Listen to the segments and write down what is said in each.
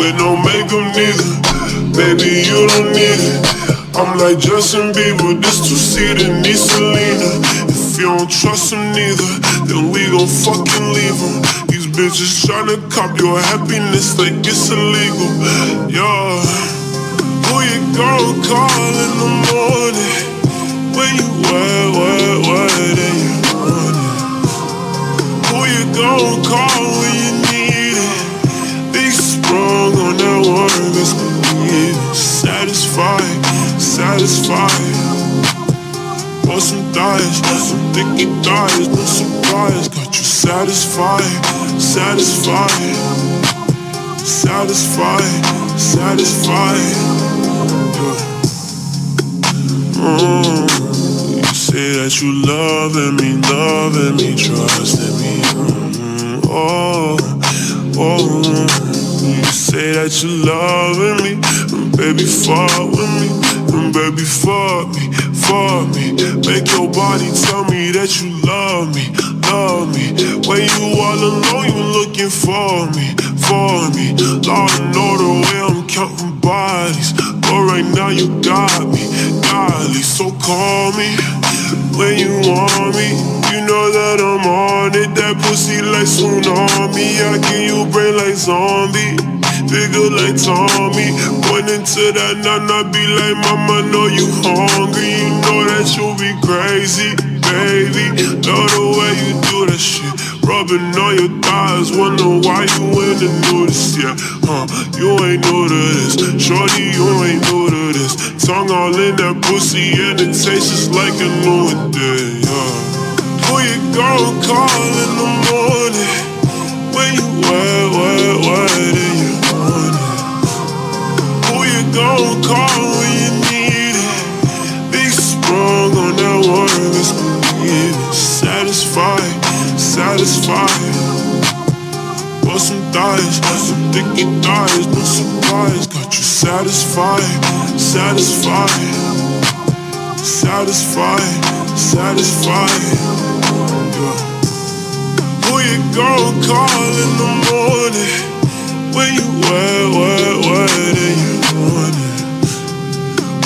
with no makeup neither. Baby, you don't need it. I'm like Justin Bieber, this two-seater needs Selena. If you don't trust him neither, then we gon' fucking leave him. These bitches tryna cop your happiness like it's illegal. Yeah, who you gon' call in the morning? When you wet and you want it. Who you gon' call when you need it? Be sprung on that word, best believe it. Satisfied. Want some thighs, some thicky thighs, no surprise. Got you satisfied. You say that you loving me, trusting me. You say that you loving me, baby, fuck with me, baby, fuck me. Make your body tell me that you love me. When you all alone, you looking for me. Law and order, way I'm counting bodies. But right now you got me, golly, so call me when you want me. You know that I'm on it, that pussy like tsunami. I give you brain like zombie, bigger like Tommy. Point into that nana, be like, mama, know you hungry. You know that you'll be crazy, baby. Love the way you do that shit, rubbing on your thighs. Wonder why you into this, yeah. You ain't new to this, shorty, you ain't new to this. Tongue all in that pussy and it tastes just like a new day, yeah. Who you gon' call in the morning? When you wet and you want it. Who you gon' call when you need it? Be sprung on that word, best believe it. Satisfied. Want some thighs, some thicky thighs, no surprise. Got you satisfied. Yeah. Who you gon' call in the morning? When you wet and you want it.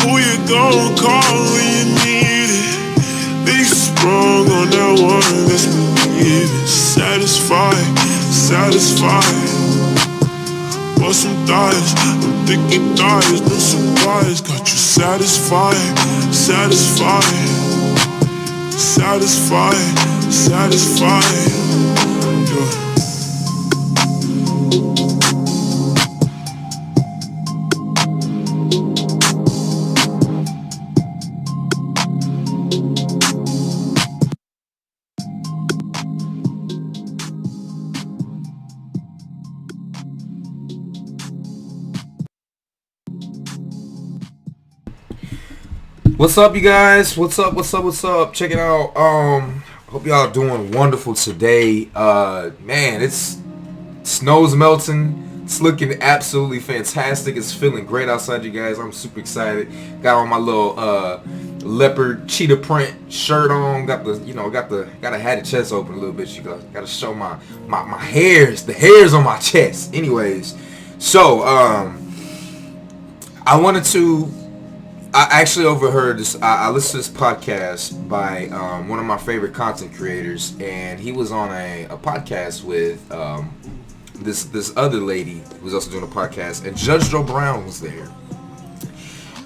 Who you gon' call when you need it? Be sprung on that one, best believe it. Satisfied. Want some thighs, I'm thicky thighs, no surprise. Got you satisfied. Yeah. What's up, you guys? What's up? Check it out. Hope y'all doing wonderful today. Man, snow's melting. It's looking absolutely fantastic. It's feeling great outside, you guys. I'm super excited. Got on my little leopard cheetah print shirt on. Gotta have the chest open a little bit. You gotta show my hairs, the hairs on my chest. Anyways, so I actually overheard this. I listened to this podcast by one of my favorite content creators, and he was on a podcast with this other lady who was also doing a podcast, and Judge Joe Brown was there.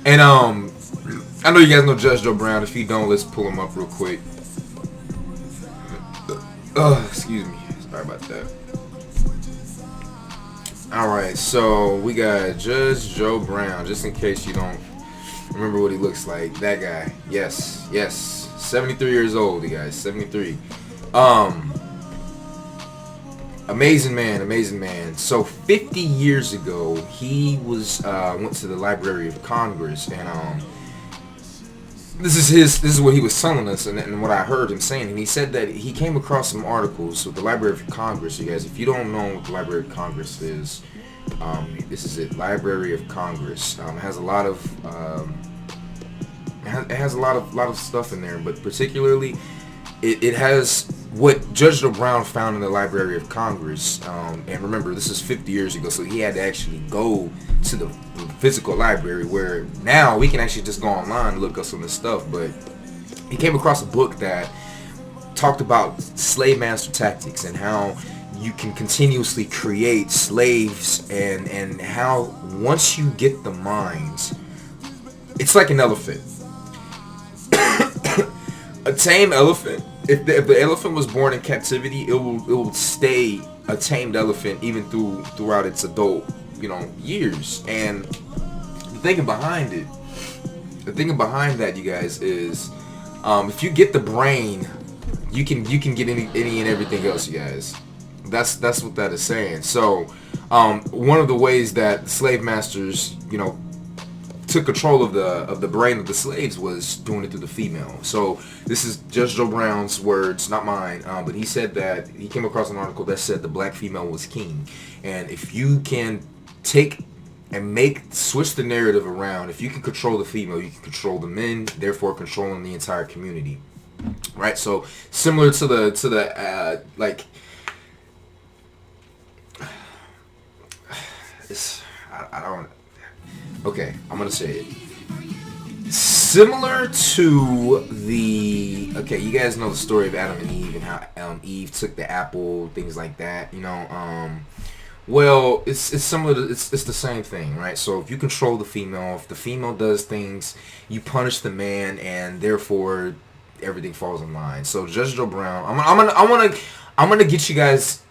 And I know you guys know Judge Joe Brown. If you don't, let's pull him up real quick. Excuse me. Sorry about that. Alright, so we got Judge Joe Brown, just in case you don't remember what he looks like. That guy. Yes. 73 years old, you guys. 73. Amazing man. So 50 years ago, he went to the Library of Congress, and this is what he was telling us, and what I heard him saying. And he said that he came across some articles with the Library of Congress. You guys, if you don't know what the Library of Congress is, this is it. Library of Congress. It has a lot of it has a lot of stuff in there, but particularly it has what Judge Joe Brown found in the Library of Congress. And remember, this is 50 years ago, so he had to actually go to the physical library, where now we can actually just go online and look up some of this stuff. But he came across a book that talked about slave master tactics and how you can continuously create slaves, and how once you get the minds, it's like an elephant. A tame elephant, if the elephant was born in captivity, it will stay a tamed elephant even throughout its adult, years. And the thinking behind that, you guys, is if you get the brain, you can get any and everything else, you guys. That's what that is saying. So one of the ways that slave masters, took control of the brain of the slaves was doing it through the female. So this is Judge Joe Brown's words, not mine, but he said that he came across an article that said the black female was king. And if you can take and switch the narrative around, if you can control the female, you can control the men, therefore controlling the entire community, right? So similar to the like, I don't. Okay, I'm gonna say it. Similar to the, you guys know the story of Adam and Eve and how Eve took the apple, things like that. Well, it's similar to, it's the same thing, right? So if you control the female, if the female does things, you punish the man, and therefore everything falls in line. So Judge Joe Brown, I'm gonna get you guys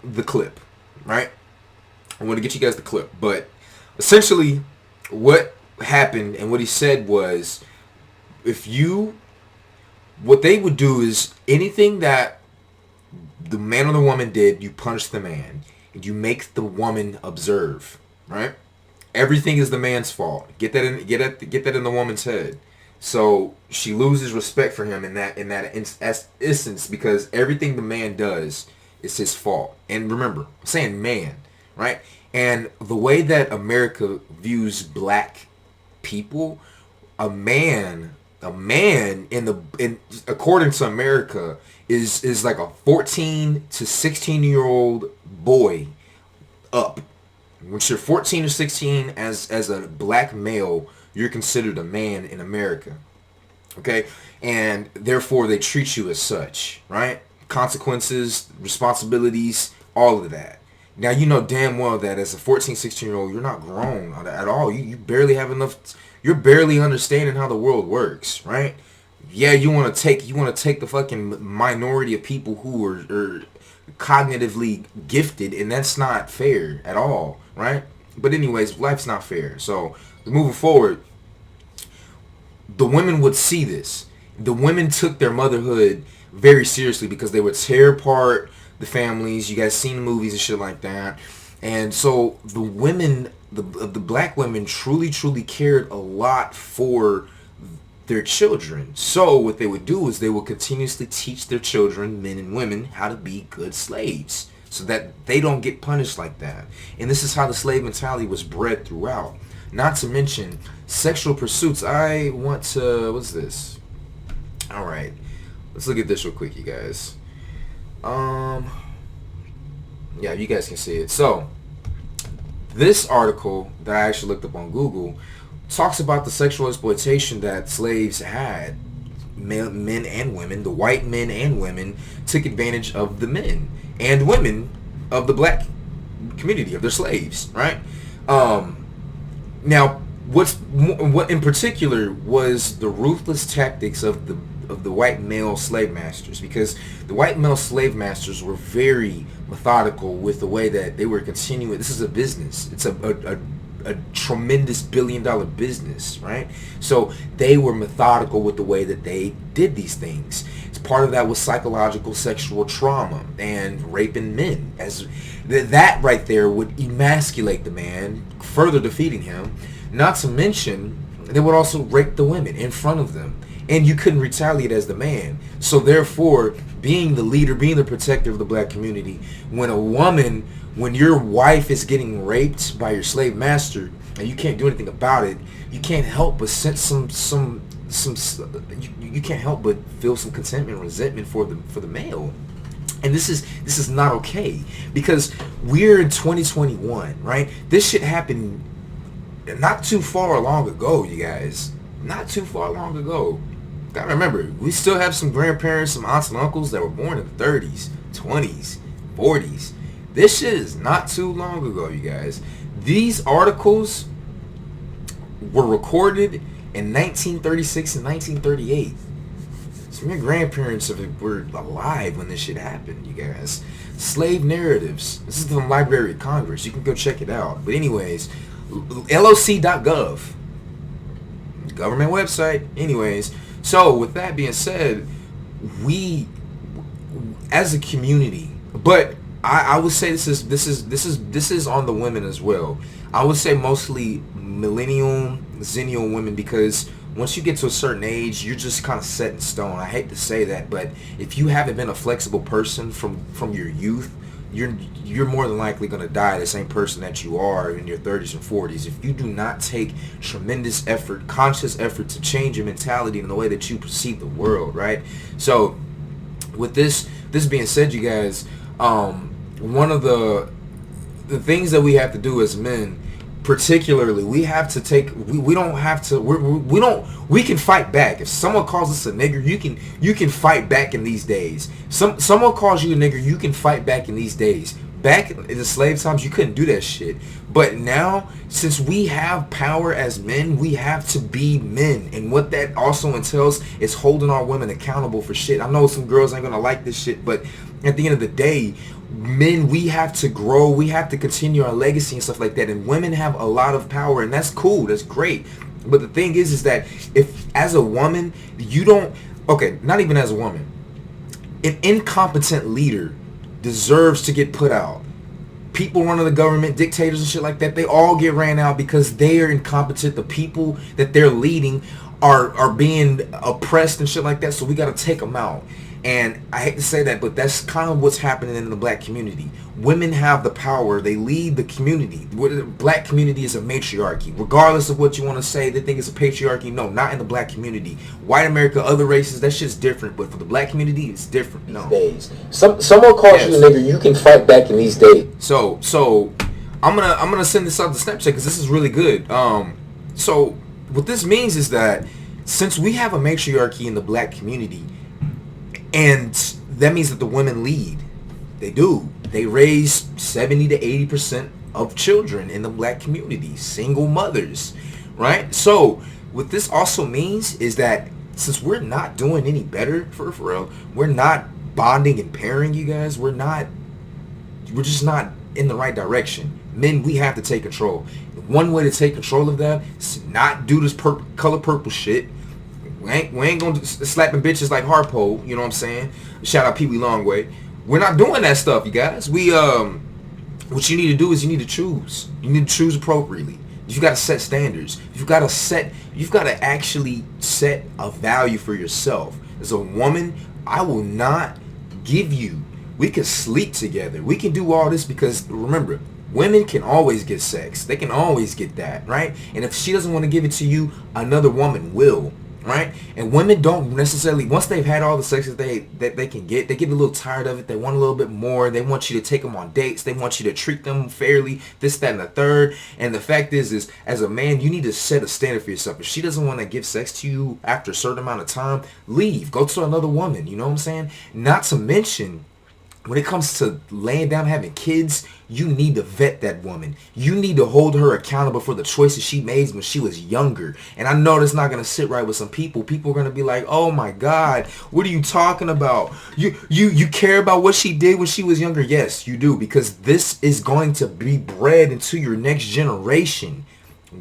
the clip, right? I'm gonna get you guys the clip, but essentially what happened and what he said was, what they would do is anything that the man or the woman did, you punish the man, and you make the woman observe, right? Everything is the man's fault. Get that in the woman's head. So she loses respect for him in that instance, because everything the man does is his fault. And remember, I'm saying man, right? And the way that America views black people, a man according to America is like a 14 to 16-year-old boy up. Once you're 14 or 16 as a black male, you're considered a man in America. Okay? And therefore they treat you as such, right? Consequences, responsibilities, all of that. Now, you know damn well that as a 14, 16-year-old, you're not grown at all. You barely have enough. You're barely understanding how the world works, right? Yeah, you want to take the fucking minority of people who are cognitively gifted, and that's not fair at all, right? But anyways, life's not fair. So moving forward, the women would see this. The women took their motherhood very seriously because they would tear apart the families. You guys seen the movies and shit like that. And so the women, the black women truly cared a lot for their children. So what they would do is they would continuously teach their children, men and women, how to be good slaves so that they don't get punished like that. And this is how the slave mentality was bred throughout. Not to mention sexual pursuits. I want to, what's this? All right, let's look at this real quick, you guys. Yeah, you guys can see it. So this article that I actually looked up on Google talks about the sexual exploitation that slaves had. Men and women, the white men and women, took advantage of the men and women of the black community, of their slaves, right? Now, what in particular was the ruthless tactics of the white male slave masters, because the white male slave masters were very methodical with the way that they were continuing. This is a business. It's a tremendous billion-dollar business, right? So they were methodical with the way that they did these things. It's part of that was psychological sexual trauma and raping men. As that right there would emasculate the man, further defeating him. Not to mention, they would also rape the women in front of them. And you couldn't retaliate as the man. So therefore, being the leader, being the protector of the black community, when your wife is getting raped by your slave master and you can't do anything about it, you can't help but sense some you can't help but feel some contentment, resentment for the male. And this is not okay, because we're in 2021, right? This shit happened not too far long ago, you guys. Not too far long ago. Gotta remember, we still have some grandparents, some aunts and uncles that were born in the 30s, 20s, 40s. This shit is not too long ago, you guys. These articles were recorded in 1936 and 1938. So your grandparents were alive when this shit happened, you guys. Slave narratives. This is the Library of Congress. You can go check it out. But anyways, LOC.gov. Government website. Anyways, so with that being said, we as a community, but I would say this is on the women as well. I would say mostly millennial, zennial women, because once you get to a certain age, you're just kind of set in stone. I hate to say that, but if you haven't been a flexible person from your youth, you're more than likely going to die the same person that you are in your 30s and 40s. If you do not take tremendous effort, conscious effort to change your mentality and the way that you perceive the world, right? So with this being said, you guys, one of the things that we have to do as men, particularly, we have to take, we don't have to, we can fight back. If someone calls us a nigger, you can fight back in these days. Someone calls you a nigger, you can fight back in these days. Back in the slave times, you couldn't do that shit. But now, since we have power as men, we have to be men. And what that also entails is holding our women accountable for shit. I know some girls ain't gonna like this shit, but at the end of the day, men, we have to grow, we have to continue our legacy and stuff like that. And women have a lot of power, and that's cool, that's great. But the thing is that if as a woman, you don't, okay, not even as a woman, an incompetent leader deserves to get put out. People running the government, dictators and shit like that, they all get ran out because they are incompetent. The people that they're leading are being oppressed and shit like that, so we got to take them out. And I hate to say that, but that's kind of what's happening in the black community. Women have the power. They lead the community. The black community is a matriarchy. Regardless of what you want to say, they think it's a patriarchy. No, not in the black community. White America, other races, that shit's different. But for the black community, it's different. No. Days. Someone calls you a nigger, you can fight back in these days. So I'm gonna send this out to Snapchat because this is really good. So what this means is that since we have a matriarchy in the black community, and that means that the women lead. They do. They raise 70 to 80% of children in the black community. Single mothers, right? So what this also means is that since we're not doing any better for real, we're not bonding and pairing, you guys. We're just not in the right direction. Men, we have to take control. One way to take control of that is to not do this color purple shit. We ain't gonna slapping bitches like Harpo, you know what I'm saying? Shout out Pee Wee Longway. We're not doing that stuff, you guys. What you need to do is you need to choose. You need to choose appropriately. You gotta set standards. You've gotta actually set a value for yourself. As a woman, I will not give you. We can sleep together. We can do all this because remember, women can always get sex. They can always get that, right? And if she doesn't want to give it to you, another woman will. Right? And women don't necessarily, once they've had all the sex that they can get, they get a little tired of it. They want a little bit more. They want you to take them on dates. They want you to treat them fairly, this, that, and the third. And the fact is as a man, you need to set a standard for yourself. If she doesn't want to give sex to you after a certain amount of time, leave. Go to another woman. You know what I'm saying? Not to mention, when it comes to laying down, having kids, you need to vet that woman. You need to hold her accountable for the choices she made when she was younger. And I know that's not going to sit right with some people. People are going to be like, oh my God, what are you talking about? You care about what she did when she was younger? Yes, you do. Because this is going to be bred into your next generation.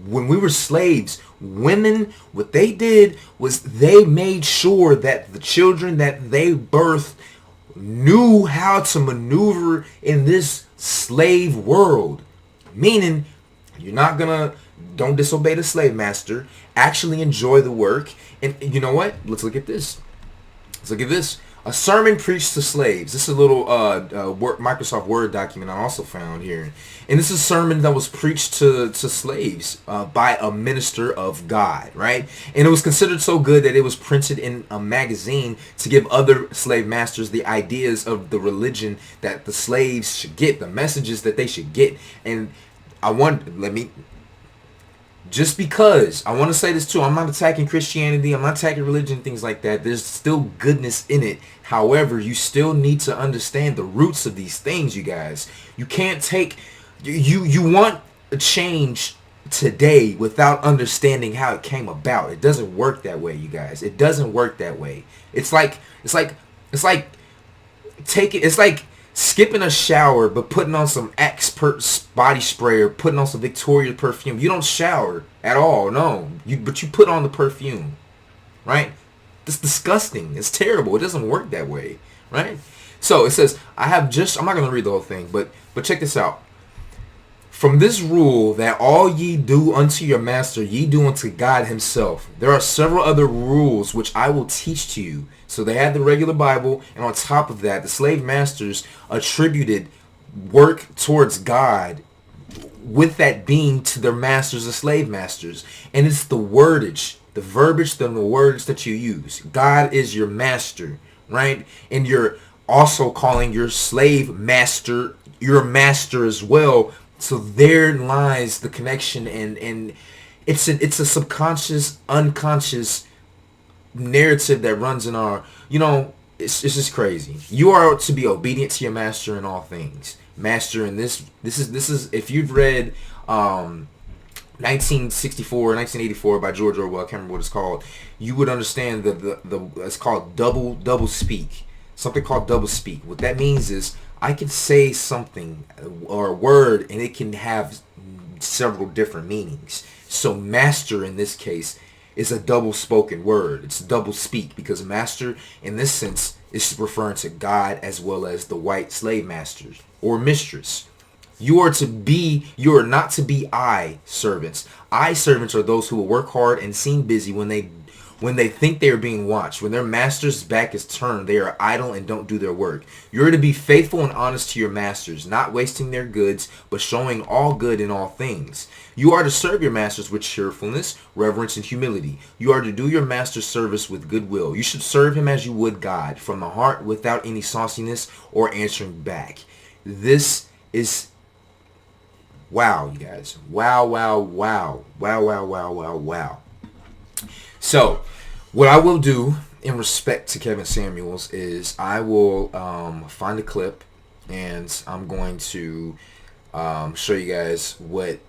When we were slaves, women, what they did was they made sure that the children that they birthed knew how to maneuver in this slave world. Meaning, don't disobey the slave master. Actually enjoy the work. And you know what? Let's look at this. A sermon preached to slaves. This is a little Microsoft Word document I also found here. And this is a sermon that was preached to slaves by a minister of God, right? And it was considered so good that it was printed in a magazine to give other slave masters the ideas of the religion that the slaves should get, the messages that they should get. And just because, I want to say this too, I'm not attacking Christianity, I'm not attacking religion, things like that. There's still goodness in it. However, you still need to understand the roots of these things, you guys. You can't take, you want a change today without understanding how it came about. It doesn't work that way, you guys. It doesn't work that way. It's like skipping a shower but putting on some Axe body spray or putting on some Victoria perfume. You don't shower at all, no. But you put on the perfume, right? It's disgusting. It's terrible. It doesn't work that way, right? So it says, I'm not going to read the whole thing, but check this out. From this rule that all ye do unto your master, ye do unto God himself. There are several other rules which I will teach to you. So they had the regular Bible, and on top of that, the slave masters attributed work towards God with that being to their masters, the slave masters. And it's the wordage, the verbiage, the words that you use. God is your master, right? And you're also calling your slave master your master as well. So there lies the connection, and it's a subconscious, unconscious narrative that runs in our, it's just crazy. You are to be obedient to your master in all things. Master in this is if you've read 1964, 1984 by George Orwell, I can't remember what it's called, you would understand the it's called double speak. Something called double speak. What that means is I can say something or a word and it can have several different meanings. So master in this case is a double spoken word. It's double speak because master in this sense is referring to God as well as the white slave masters or mistress. You are not to be I servants. I servants are those who will work hard and seem busy when they think they are being watched. When their master's back is turned, they are idle and don't do their work. You are to be faithful and honest to your masters, not wasting their goods, but showing all good in all things. You are to serve your masters with cheerfulness, reverence, and humility. You are to do your master's service with goodwill. You should serve him as you would God, from the heart, without any sauciness or answering back. This is... wow, you guys. Wow, wow, wow. Wow, wow, wow, wow, wow. So, what I will do in respect to Kevin Samuels is I will find a clip and I'm going to show you guys what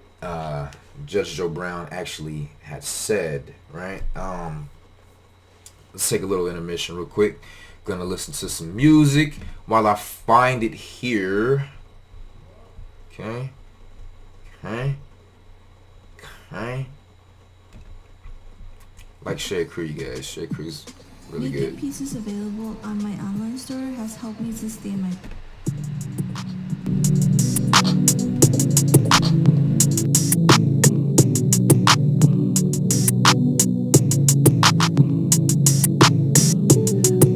Judge Joe Brown actually had said, right? Let's take a little intermission real quick. Gonna listen to some music while I find it here. Okay. Like Shea Crew, you guys. Shea Crew's really Making good. pieces available on my online store has helped me sustain my...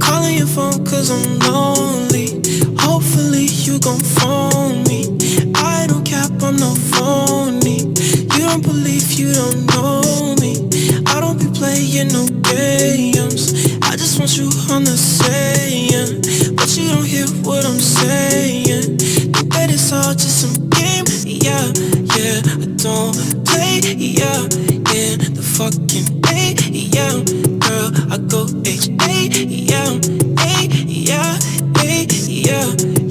Calling your phone cause I'm lonely. Hopefully you gon' phone me. I don't cap, I'm no phony. You don't believe, you don't know me. I don't be playing no games. I just want you on the same. But you don't hear what I'm saying. Think that it's all just some game. Yeah, I don't play. Yeah, in the fucking AM. Girl, I go H-A-M.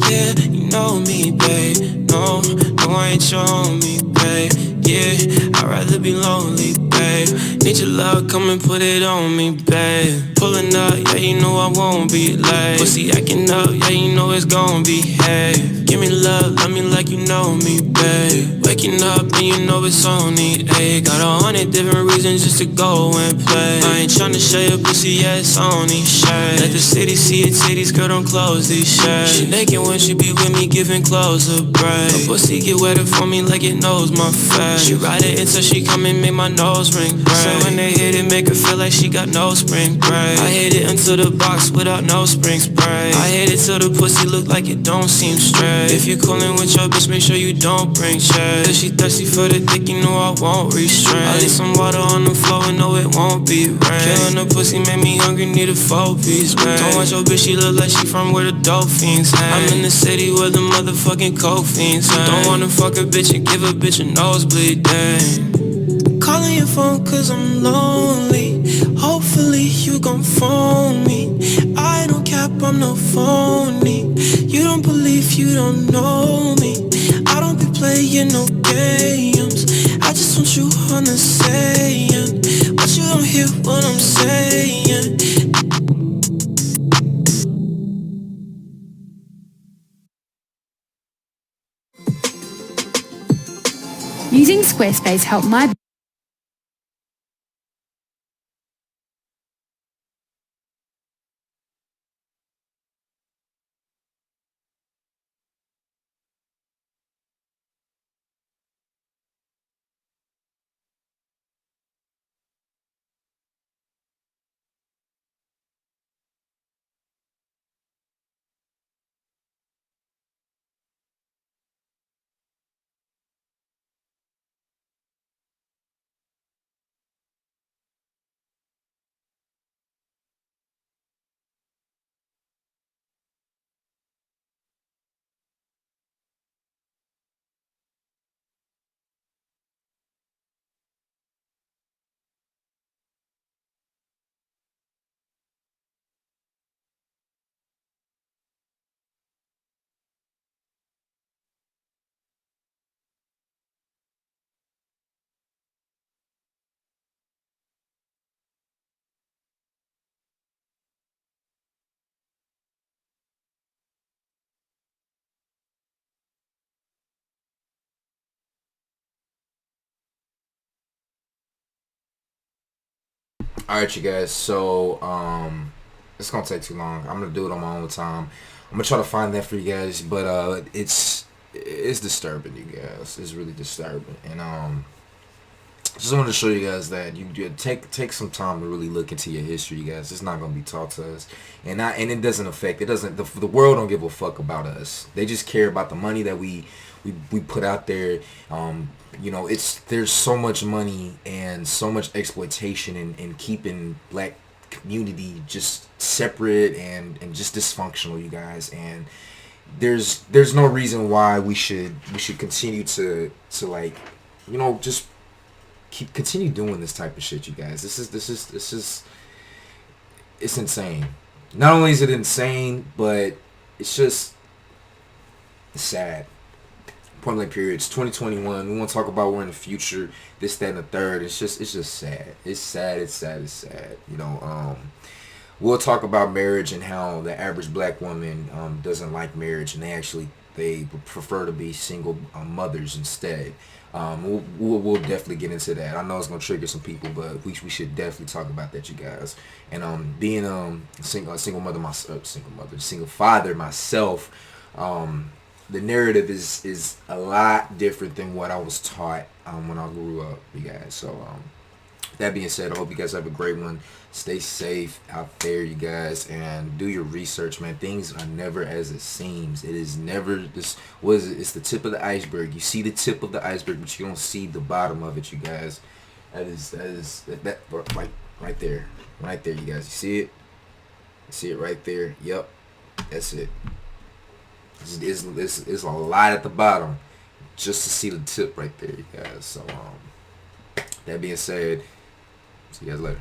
Yeah, you know me, babe. No, I ain't your me, babe. Yeah, I'd rather be lonely, babe. Need your love, come and put it on me, babe. Pulling up, yeah, you know I won't be late. Pussy acting up, yeah, you know it's gon' behave. Give me love me like you know me, babe. Waking up and you know it's only 8. Got 100 different reasons just to go and play. I ain't tryna show your pussy, yeah, it's only shade. Let the city see its titties, girl, don't close these shades. She naked when she be with me, giving clothes a break. Her pussy get wetter for me like it knows my face. She ride it until she come and make my nose ring break. So when they hit it, make her feel like she got no spring break. I hit it into the box without no spring spray. I hit it till the pussy look like it don't seem straight. If you coolin' with your bitch, make sure you don't bring shade. If she thirsty for the dick, you know I won't restrain. I leave some water on the floor and know it won't be rain. Killin' the pussy made me hungry, need a 4-piece bag. Don't want your bitch, she look like she from where the dope fiends hang. I'm in the city where the motherfucking coke fiends hang. Don't wanna fuck a bitch and give a bitch a nosebleed, dang. Calling your phone cause I'm lonely. Hopefully you gon' phone me. I don't cap, I'm no phony. You don't believe, you don't know me. I don't be playing no games. I just want you on the saying. But you don't hear what I'm saying. Using Squarespace helped my Alright, you guys, so it's gonna take too long. I'm gonna do it on my own time. I'm gonna try to find that for you guys, but it's disturbing, you guys. It's really disturbing. And just wanted to show you guys that you take some time to really look into your history, you guys. It's not gonna be taught to us, and it doesn't affect. It doesn't. The world don't give a fuck about us. They just care about the money that we put out there. You know, there's so much money and so much exploitation in keeping black community just separate and just dysfunctional, you guys. And there's no reason why we should continue to like, you know, just continue doing this type of shit, you guys. This is it's insane. Not only is it insane, but it's just sad. Point blank period. It's 2021. We want to talk about we're in the future, this, that, and the third. It's just sad. It's sad. You know, we'll talk about marriage and how the average black woman doesn't like marriage, and they prefer to be single mothers instead. We'll definitely get into that. I know it's gonna trigger some people, but we should definitely talk about that, you guys. And being single father myself, the narrative is a lot different than what I was taught when I grew up, you guys. So that being said, I hope you guys have a great one. Stay safe out there, you guys, and do your research, man. Things are never as it seems. It is never this. What is it? It's the tip of the iceberg. You see the tip of the iceberg, but you don't see the bottom of it, you guys. That right there, you guys. You see it? You see it right there? Yep, that's it. It's a lot at the bottom, just to see the tip right there, you guys. So that being said, see you guys later.